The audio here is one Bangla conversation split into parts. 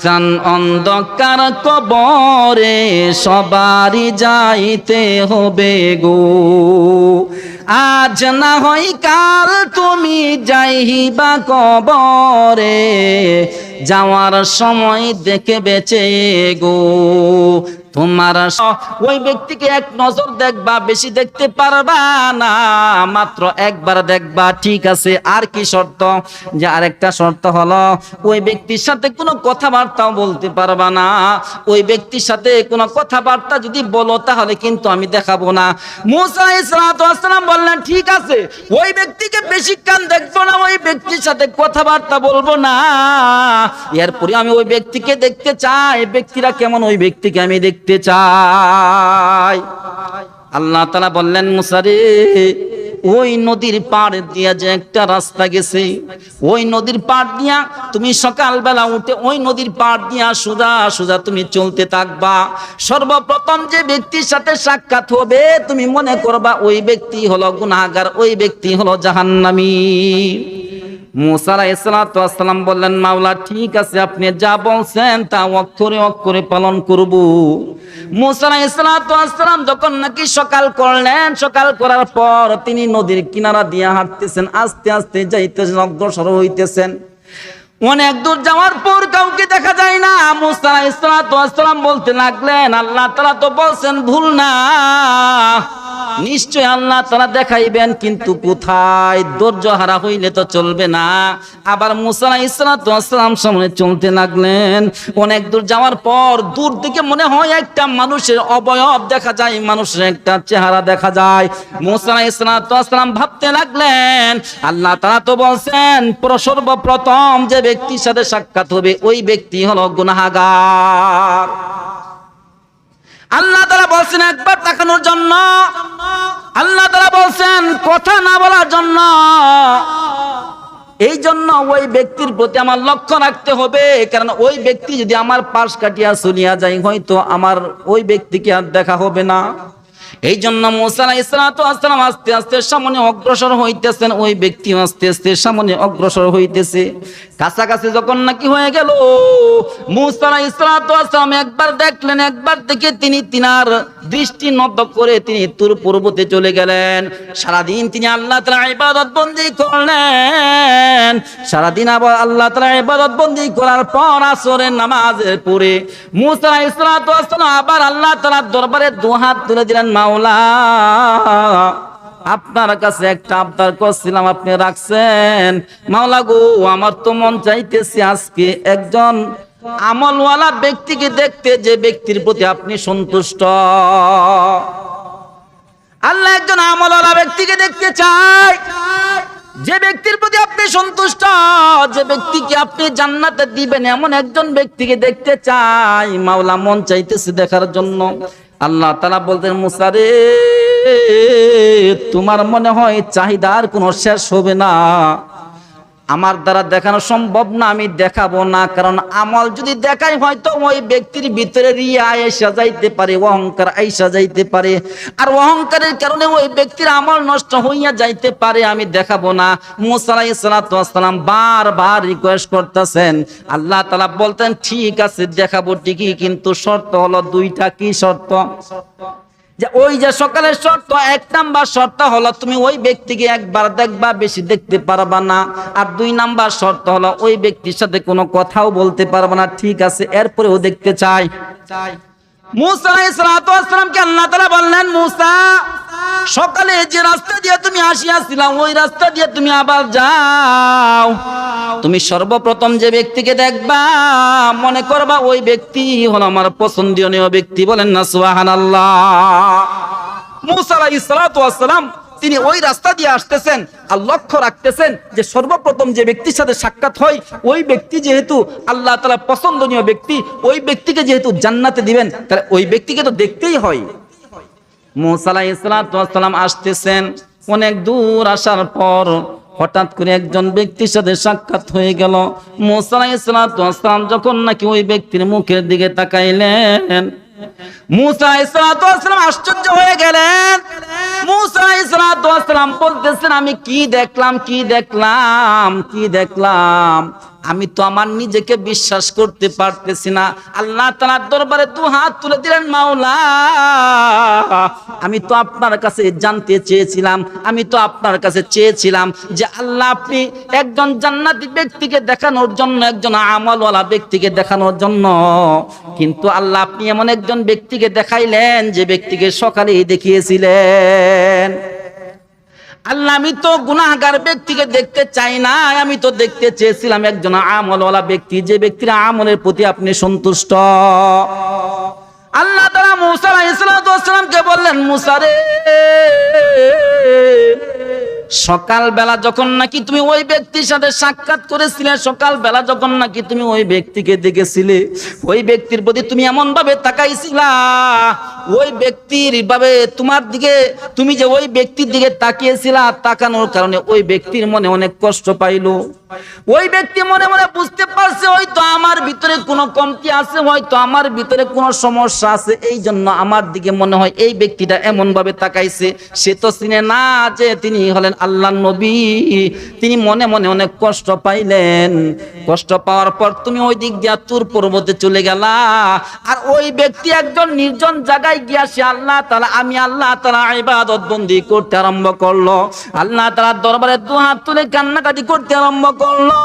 জান অন্ধকার কবরে সবারই যাইতে হবে গো, আজ না হয় কাল তুমি যাইবা কবরে, যাওয়ার সময় দেখে বেঁচে গো। তোমার ওই ব্যক্তিকে এক নজর দেখবা, বেশি দেখতে পারবা না, মাত্র একবার দেখবা, ঠিক আছে। আর কি শর্ত? যে আরেকটা শর্ত হলো ওই ব্যক্তির সাথে কোনো কথাবার্তাও বলতে পারবা না। ওই ব্যক্তির সাথে কোনো কথাবার্তা যদি বলো তাহলে কিন্তু আমি দেখাবো না। মূসা আলাইহিস সালাম বললেন ঠিক আছে, ওই ব্যক্তিকে বেশিক্ষণ দেখবো না, ওই ব্যক্তির সাথে কথাবার্তা বলবো না, এরপরে আমি ওই ব্যক্তিকে দেখতে চাই, ব্যক্তিরা কেমন ওই ব্যক্তিকে আমি দেখতে চাই। আল্লাহ তাআলা বললেন মুসা রে, ওই নদীর পাড় দিয়া যে একটা রাস্তা গেছে, ওই নদীর পাড় দিয়া তুমি সকালবেলা উঠে ওই নদীর পাড় দিয়া সোজা সোজা তুমি চলতে থাকবা। সর্বপ্রথম যে ব্যক্তির সাথে সাক্ষাৎ হবে তুমি মনে করবা ওই ব্যক্তি হলো গুনাহগার, ওই ব্যক্তি হলো জাহান্নামী। মূসা আলাইহিস সালাম বললেন মাওলা ঠিক আছে, আপনি যা বলছেন তা অক্ষরে অক্ষরে পালন করব। মূসা আলাইহিস সালাম যখন নাকি সকাল করলেন, সকাল করার পর তিনি নদীর কিনারা দিয়ে হাঁটতেছেন, আস্তে আস্তে যাইতেছেন, অগ্রসর হইতেছেন। অনেক দূর যাওয়ার পর কাউকে দেখা যায় না। মূসা আলাইহিস সালাম বলতে লাগলেন আল্লাহ তাআলা তো বলছেন ভুল না, নিশ্চয় আল্লাহ তাআলা দেখাইবেন, কিন্তু কোথায়? ধৈর্য হারা হইলে তো চলবে না। আবার মূসা আলাইহিস সালাম সামনে চলতে লাগলেন। অনেক দূর যাওয়ার পর দূর থেকে মনে হয় একটা মানুষের অবয়ব দেখা যায়, মানুষের একটা চেহারা দেখা যায়। মূসা আলাইহিস সালাম ভাবতে লাগলেন আল্লাহ তাআলা তো বলছেন সর্বপ্রথম যে ব্যক্তির সাথে সাক্ষাৎ হবে ওই ব্যক্তি হলো গুনাহগার। আল্লাহ তাআলা বলছেন একবার তাকানোর জন্য, আল্লাহ তাআলা বলছেন কথা না বলার জন্য। এই জন্য ওই ব্যক্তির প্রতি আমার লক্ষ্য রাখতে হবে, কারণ ওই ব্যক্তি যদি আমার পাশ কাটিয়া চলিয়া যায় হয়তো আমার ওই ব্যক্তিকে আর দেখা হবে না। এই জন্য মূসা আলাইহিস সালাম আস্তে আস্তে সামনে অগ্রসর হইতেছেন, ওই ব্যক্তি আস্তে আস্তে সামনে অগ্রসর হইতেছে। কাছাকাছি যখন নাকি হয়ে গেল, মূসা আলাইহিস সালাম একবার দেখলেন, একবার দেখে তিনি তিনার দৃষ্টি নত করে তিনি তুর পর্বতে চলে গেলেন। সারাদিন তিনি আল্লাহ তাআলার ইবাদত বন্দি করলেন। সারাদিন আবার আল্লাহ তাআলার ইবাদত বন্দি করার পর আসরের নামাজের পরে মূসা আলাইহিস সালাম আবার আল্লাহ তাআলার দরবারে দুহাত তুলে দিলেন, মাওলা আপনার কাছে একটা আবদার করছিলাম, আপনি রাখছেন। মাওলা গো, আমার তো মন চাইতেছে আজকে একজন আমলওয়ালা ব্যক্তিকে দেখতে, যে ব্যক্তির প্রতি আপনি সন্তুষ্ট। আল্লাহ একজন আমলওয়ালা ব্যক্তিকে দেখতে চায়, যে ব্যক্তির প্রতি আপনি সন্তুষ্ট, যে ব্যক্তিকে আপনি জান্নাতে দিবেন, এমন একজন ব্যক্তিকে দেখতে চাই। মাওলা মন চাইতেছে দেখার জন্য। আল্লাহ তাআলা বলতেন মূসা রে, তোমার মনে হয় চাহিদার কোনো শেষ হবে না, আমার দ্বারা দেখানো সম্ভব না, আমি দেখাবো না। কারণ আমল যদি দেখাই হয়তো ওই ব্যক্তির ভিতরে রিয়া আয়েশা যাইতে পারে, অহংকার আয়েশা যাইতে পারে, আর অহংকারের কারণে ওই ব্যক্তির আমল নষ্ট হইয়া যাইতে পারে, আমি দেখাবো না। মূসা আলাইহিস সালাম বারবার রিকোয়েস্ট করতেছেন। আল্লাহ তাআলা বলতেন ঠিক আছে দেখাবো ঠিকই, কিন্তু শর্ত হলো দুইটা। কি শর্ত? যে ওই যে সকালের শর্ত, এক নাম্বার শর্ত হলো তুমি ওই ব্যক্তিকে একবার দেখবা, বেশি দেখতে পারবা না। আর দুই নাম্বার শর্ত হলো ওই ব্যক্তির সাথে কোনো কথাও বলতে পারবা না। ঠিক আছে, এরপরেও দেখতে চাই। মূসা আলাইহিস সালামকে আল্লাহ তাআলা বললেন, মূসা সকালে যে রাস্তা দিয়ে তুমি আসিয়াছিলা ওই রাস্তা দিয়ে তুমি আবার যাও। তুমি সর্বপ্রথম যে ব্যক্তিকে দেখবা মনে করবা ওই ব্যক্তি হলো আমার পছন্দনীয় ব্যক্তি। বলেন না সুবহানাল্লাহ। মূসা আলাইহিস সালাম তিনি ওই রাস্তা দিয়ে আসতেছেন আর লক্ষ্য রাখতেছেন যে সর্বপ্রথম যে ব্যক্তির সাথে সাক্ষাৎ হয় ওই ব্যক্তি যেহেতু আল্লাহ তাআলার পছন্দনীয় ব্যক্তি, ওই ব্যক্তিকে যেহেতু জান্নাতে দিবেন, তাহলে ওই ব্যক্তিকে তো দেখতেই হয়। মূসা আলাইহিস সালাম আসতেছেন। অনেক দূর আসার পর হঠাৎ করে একজন ব্যক্তির সাথে সাক্ষাৎ হয়ে গেল। মূসা আলাইহিস সালাম যখন নাকি ওই ব্যক্তির মুখের দিকে তাকাইলেন, মূসা আলাইহিস সালাম আশ্চর্য হয়ে গেলেন। মূসা আলাইহিস সালাম বলতেছেন আমি কি দেখলাম, কি দেখলাম, কি দেখলাম। আমি তো আমার নিজেকে বিশ্বাস করতে পারতেছি না। আল্লাহ তাআলার দরবারে দু হাত তুলে দিলেন, মাওলা আমি তো আপনার কাছে জানতে চেয়েছিলাম, আমি তো আপনার কাছে চেয়েছিলাম যে আল্লাহ আপনি একজন জান্নাতি ব্যক্তিকে দেখানোর জন্য, একজন আমলওয়ালা ব্যক্তিকে দেখানোর জন্য, কিন্তু আল্লাহ আপনি এমন একজন ব্যক্তিকে দেখাইলেন যে ব্যক্তিকে সকালেই দেখিয়েছিলেন। আল্লাহ আমি তো গুনাহগার ব্যক্তিকে দেখতে চাই না, আমি তো দেখতে চেয়েছিলাম একজন আমলওয়ালা ব্যক্তি, যে ব্যক্তির আমলের প্রতি আপনি সন্তুষ্ট। আল্লাহ তাআলা মূসা আলাইহিস সালামকে বললেন, মূসা রে, সকালবেলা যখন নাকি তুমি ওই ব্যক্তির সাথে সাক্ষাৎ করেছিলে, সকালবেলা যখন নাকি তুমি ওই ব্যক্তিকে দেখেছিলে, ওই ব্যক্তির প্রতি তুমি এমন ভাবে তাকাইছিলা, ওই ব্যক্তির ভাবে তোমার দিকে, তুমি যে ওই ব্যক্তির দিকে তাকিয়েছিলা, তাকানোর কারণে ওই ব্যক্তির মনে অনেক কষ্ট পাইলো। ওই ব্যক্তি মনে মনে বুঝতে পারছে হয়তো আমার ভিতরে কোনো কমতি আছে, হয়তো আমার ভিতরে কোনো সমস্যা আছে, এই জন্য আমার দিকে মনে হয় এই ব্যক্তিটা এমন ভাবে তাকাইছে। সে তো চিনে না যে তিনি হলেন আল্লাহর নবী। তিনি মনে মনে অনেক কষ্ট পাইলেন। কষ্ট পাওয়ার পর তুমি ওই দিক দিয়া তুর পর্বতে চলে গেলা, আর ওই ব্যক্তি একজন নির্জন জায়গায় গিয়া সে আল্লাহ তাআলা, আমি আল্লাহ তাআলা ইবাদত বন্দি করতে আরম্ভ করলো। আল্লাহ তাআলার দরবারে দু হাত তুলে কান্নাকাটি করতে আরম্ভ করলো।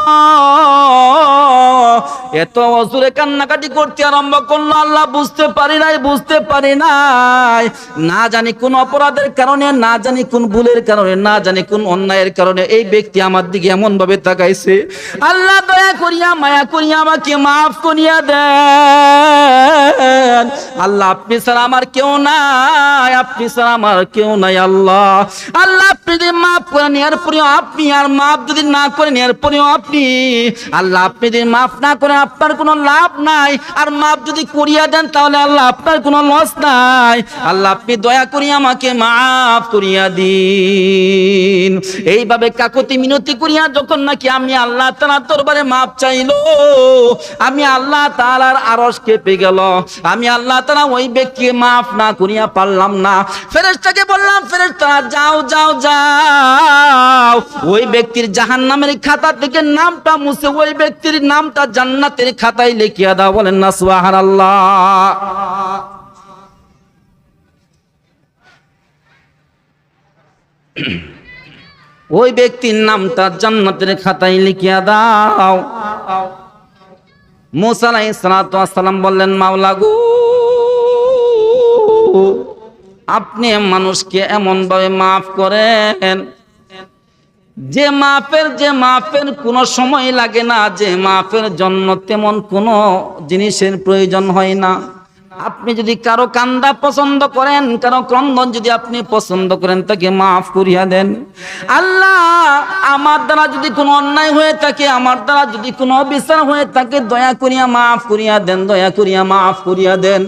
এত জোরে কান্নাকাটি করতে আরম্ভ করলো, আল্লাহ বুঝতে পারি নাই, না জানি কোন অপরাধের কারণে, না জানি কোন ভুলের কারণে, না জানি কোন অন্যায়ের কারণে এই ব্যক্তি আমার দিকে এমন ভাবে তাকাইছে। আল্লাহ দয়া করিয়া মায়া করিয়া আমাকে মাফ করিয়া দেন। আল্লাহ আপনি ছাড়া আমার কেউ নাই, আপনি ছাড়া আমার কেউ নাই। আল্লাহ আপনি যদি মাফ করে নেওয়ার পরেও আপনি, আর মাফ যদি না করে নেওয়ার পরেও আপনি, আল্লাহ আপনি যদি মাফ না করেন আপনার কোনো লাভ নাই, আর মাফ যদি করিয়া দেন তাহলে আল্লাহ আপনার কোনো লস নাই। আল্লাহ আপনি দয়া করি আমাকে মাফ করিয়া দিন। এইভাবে কাকুতি মিনতি করিয়া যখন নাকি আমি আল্লাহ তাআলার দরবারে মাফ চাইলো, আমি আল্লাহ তাআলার আরশ কেঁপে গেল। আমি আল্লাহ তাআলা ওই ব্যক্তিকে মাফ না করিয়া পারলাম না। ফেরেশতাকে বললাম, ফেরেশতা যাও যাও যাও, ওই ব্যক্তির জাহান্নামের খাতা থেকে নামটা মুছে ওই ব্যক্তির নামটা জান্নাতের খাতায় লিখিয়া দাও। বলেন না সুবহানাল্লাহ। ওই ব্যক্তির নামটা জান্নাতের খাতায় লিখিয়া দাও। মূসা আলাইহিস সালাম বললেন, মাওলা গো, আপনি মানুষকে এমন ভাবে মাফ করেন যে মাফের কোনো সময় লাগে না, যে মাফের জন্য তেমন কোনো জিনিসের প্রয়োজন হয় না। আপনি যদি কারো কান্দা পছন্দ করেন, কারো ক্রন্দন যদি আপনি পছন্দ করেন, তাকে মাফ করিয়া দেন। আল্লাহ আমার দ্বারা যদি কোনো অন্যায় হয়ে থাকে, আমার দ্বারা যদি কোনো অবিচার হয়ে থাকে, দয়া করিয়া মাফ করিয়া দেন, দয়া করিয়া মাফ করিয়া দেন।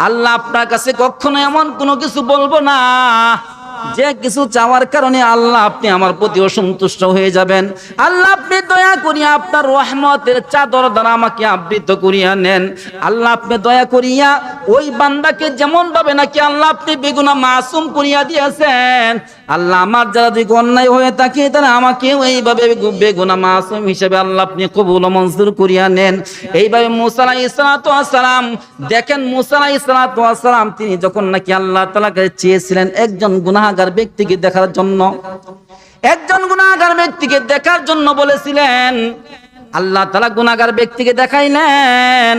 আল্লাহ আপনার কাছে কখনো এমন কোনো কিছু বলবো না যে কিছু চাওয়ার কারণে আল্লাহ আপনি আমার প্রতি অসন্তুষ্ট হয়ে যাবেন। আল্লাহ আপনি দয়া করিয়া আপনার রহমতের চাদর দ্বারা আমাকে আবৃত করিয়া নেন। আল্লাহ আপনি দয়া করিয়া ওই বান্দাকে যেমন ভাবে নাকি আল্লাহ আপনি বেগুনা মাসুম করিয়া দিয়েছেন, আল্লাহ আমার যারা যদি অন্যায় হয়ে থাকে তাহলে আমাকে এইভাবে বেগুনা মাসুম হিসেবে আল্লাহ আপনি কবুল ও মঞ্জুর করিয়া নেন। এইভাবে মূসা আলাইহিস সালাম, দেখেন মূসা আলাইহিস সালাম তিনি যখন নাকি আল্লাহ তাআলার কাছে চেয়েছিলেন একজন গুনাহগার ব্যক্তিকে দেখার জন্য, একজন গুনাহগার ব্যক্তিকে দেখার জন্য বলেছিলেন, আল্লাহ তাআলা গুনাহগার ব্যক্তিকে দেখাইলেন।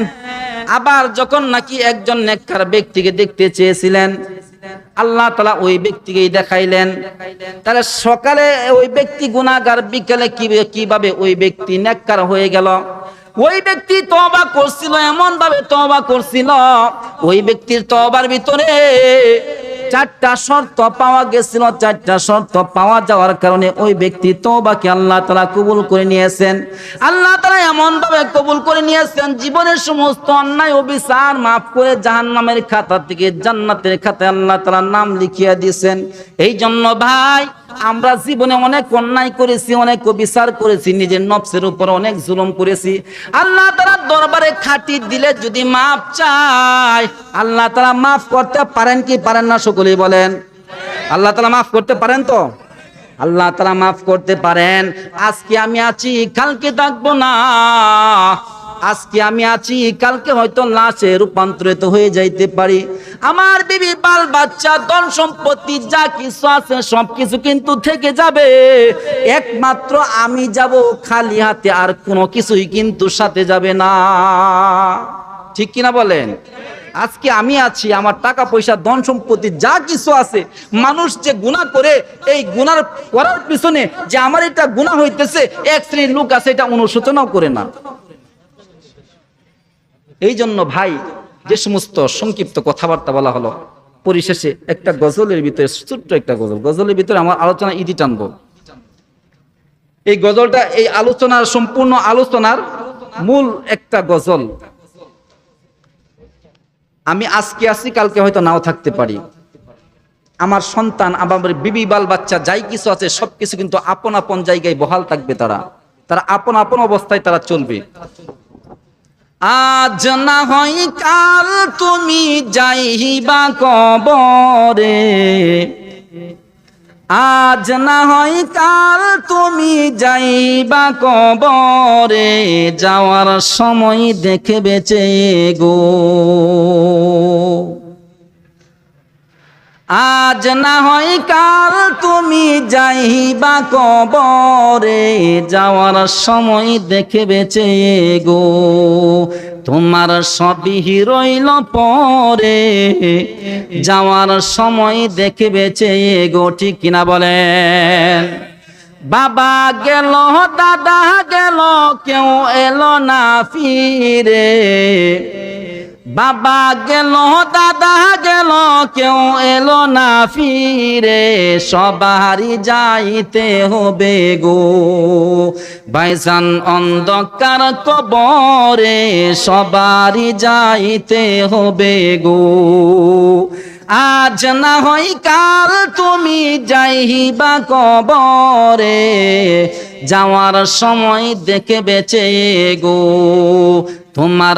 আবার যখন নাকি একজন নেককার ব্যক্তিকে দেখতে চেয়েছিলেন, আল্লাহ তাআলা ওই ব্যক্তিকেই দেখাইলেন। তাহলে সকালে ওই ব্যক্তি গুনাহগার, বিকেলে কিভাবে ওই ব্যক্তি নেককার হয়ে গেল? ওই ব্যক্তি তওবা করছিল, এমন ভাবে তওবা করছিল, ওই ব্যক্তির তওবার ভিতরে চারটা শর্ত পাওয়া গেছিল। চারটা শর্ত পাওয়া যাওয়ার কারণে ওই ব্যক্তি তওবাকে আল্লাহ তাআলা কবুল করে নিয়েছেন। আল্লাহ তাআলা এমন ভাবে কবুল করে নিয়েছেন, জীবনের সমস্ত অন্যায় অবিচার মাফ করে জাহান্নামের খাতা থেকে জান্নাতের খাতায় আল্লাহ তাআলা নাম লিখিয়ে দিয়েছেন। এই জন্য ভাই, আমরা জীবনে অনেক অন্যায় করেছি, অনেক অবিচার করেছি, নিজের নফসের উপর অনেক জুলুম করেছি। আল্লাহ তাআলার দরবারে খাঁটি দিলে যদি মাফ চাই, আল্লাহ তাআলা মাফ করতে পারেন কি পারেন না? সকলেই বলেন, আল্লাহ তাআলা মাফ করতে পারেন তো? আল্লাহ তাআলা মাফ করতে পারেন। আজকে আমি আছি, কালকে থাকবো না। আজকে আমি আছি, কালকে হয়তো লাশে রূপান্তরিত হয়ে যাইতে পারি। আমার বিবি, বাল বাচ্চা, ধন সম্পত্তি যা কিছু আছে সবকিছু কিন্তু থেকে যাবে। একমাত্র আমি যাব খালি হাতে, আর কোনো কিছুই কিন্তু সাথে যাবে না। ঠিক কিনা বলেন? আজকে আমি আছি, আমার টাকা পয়সা, ধন সম্পত্তি যা কিছু আছে, মানুষ যে গুনাহ করে, এই গুনার করার পিছনে যে আমার এটা গুনাহ হইতেছে, এক শ্রেণীর লোক আছে এটা অনুশোচনাও করে না। এই জন্য ভাই, যে সমস্ত সংক্ষিপ্ত কথাবার্তা বলা হলো, পরিশেষে একটা গজলের ভিতরে, ছোট্ট একটা গজলের ভিতরে আমার আলোচনা ইতি টানবো। এই গজলটা, এই আলোচনার, সম্পূর্ণ আলোচনার মূল একটা গজল। আমি আজকে আছি, কালকে হয়তো নাও থাকতে পারি। আমার সন্তান, আমার বিবি, বাল বাচ্চা যাই কিছু আছে সবকিছু কিন্তু আপন আপন জায়গায় বহাল থাকবে। তারা আপন আপন অবস্থায় তারা চলবে। আজ না হয় কাল তুমি যাইবা কবরে, আজ না হয় কাল তুমি যাইবা কবরে, যাওয়ার সময় দেখে বেঁচে গো। আজ না হয় কাল তুমি যাইবা কবরে, যাওয়ার সময় দেখে বেঁচে গো। তোমার সবই রইল পরে, যাওয়ার সময় দেখে বেঁচে গো। ঠিক কিনা বলেন? বাবা গেল, দাদা গেল, কেউ এলো না ফিরে। বাবা গেল, দাদা গেল, কেউ এলো না ফিরে, সবারই যাইতে হবে গো। ভাইজান অন্ধকার কবরে, সবারই যাইতে হবে গো। আজ না হয় কাল তুমি যাইবা কবরে, যাওয়ার সময় দেখে বেঁচে গো। তোমার